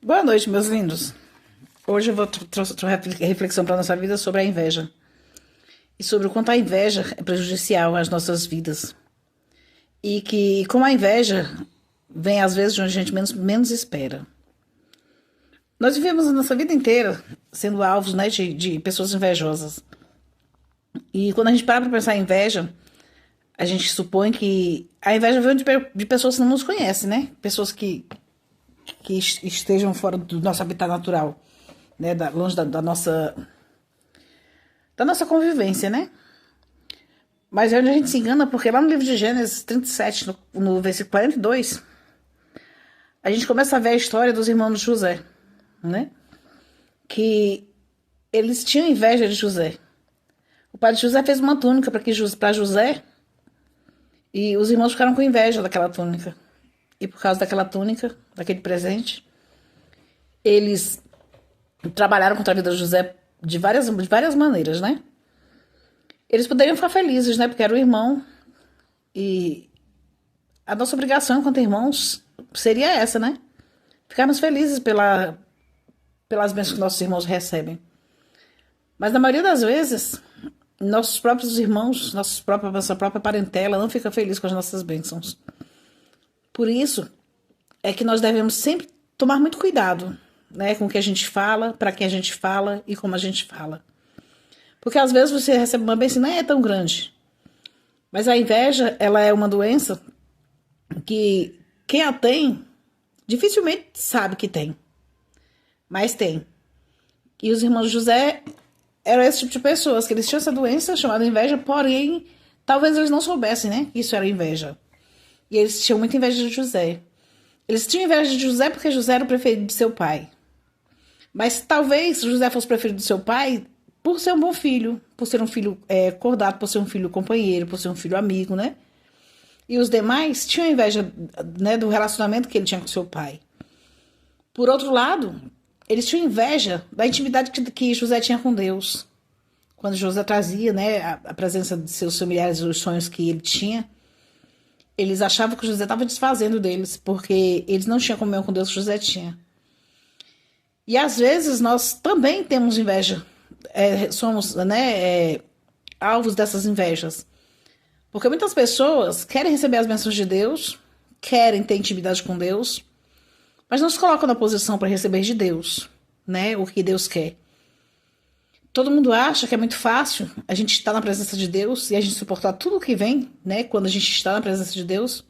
Boa noite, meus lindos. Hoje eu vou trouxe reflexão para nossa vida sobre a inveja e sobre o quanto a inveja é prejudicial às nossas vidas e que como a inveja vem às vezes de onde a gente menos espera. Nós vivemos a nossa vida inteira sendo alvos, né, de pessoas invejosas. E quando a gente para pensar em inveja, a gente supõe que a inveja vem de pessoas que não nos conhecem, né? Pessoas que estejam fora do nosso habitat natural, né? Longe da nossa convivência, né? Mas é onde a gente se engana, porque lá no livro de Gênesis 37, no versículo 42, a gente começa a ver a história dos irmãos de José, né? Que eles tinham inveja de José. O pai de José fez uma túnica para José e os irmãos ficaram com inveja daquela túnica. E por causa daquela túnica, daquele presente, eles trabalharam contra a vida de José de várias maneiras, né? Eles poderiam ficar felizes, né? Porque era o irmão. E a nossa obrigação enquanto irmãos seria essa, né? Ficarmos felizes pelas bênçãos que nossos irmãos recebem. Mas na maioria das vezes, nossos próprios irmãos, nossa própria parentela não fica feliz com as nossas bênçãos. Por isso é que nós devemos sempre tomar muito cuidado, né, com o que a gente fala, para quem a gente fala e como a gente fala. Porque às vezes você recebe uma bênção e não é tão grande. Mas a inveja, ela é uma doença que quem a tem dificilmente sabe que tem. Mas tem. E os irmãos de José eram esse tipo de pessoas, que eles tinham essa doença chamada inveja, porém, talvez eles não soubessem, né, que isso era inveja. E eles tinham muita inveja de José. Eles tinham inveja de José porque José era o preferido de seu pai. Mas talvez José fosse o preferido de seu pai por ser um bom filho, por ser um filho acordado, por ser um filho companheiro, por ser um filho amigo, né? E os demais tinham inveja, né, do relacionamento que ele tinha com seu pai. Por outro lado, eles tinham inveja da intimidade que José tinha com Deus. Quando José trazia, né, a presença de seus familiares, os sonhos que ele tinha, eles achavam que José estava desfazendo deles, porque eles não tinham comunhão com Deus que José tinha. E às vezes nós também temos inveja, somos, né, alvos dessas invejas. Porque muitas pessoas querem receber as bênçãos de Deus, querem ter intimidade com Deus, mas não se colocam na posição para receber de Deus, né, o que Deus quer. Todo mundo acha que é muito fácil a gente estar na presença de Deus e a gente suportar tudo o que vem, né, quando a gente está na presença de Deus.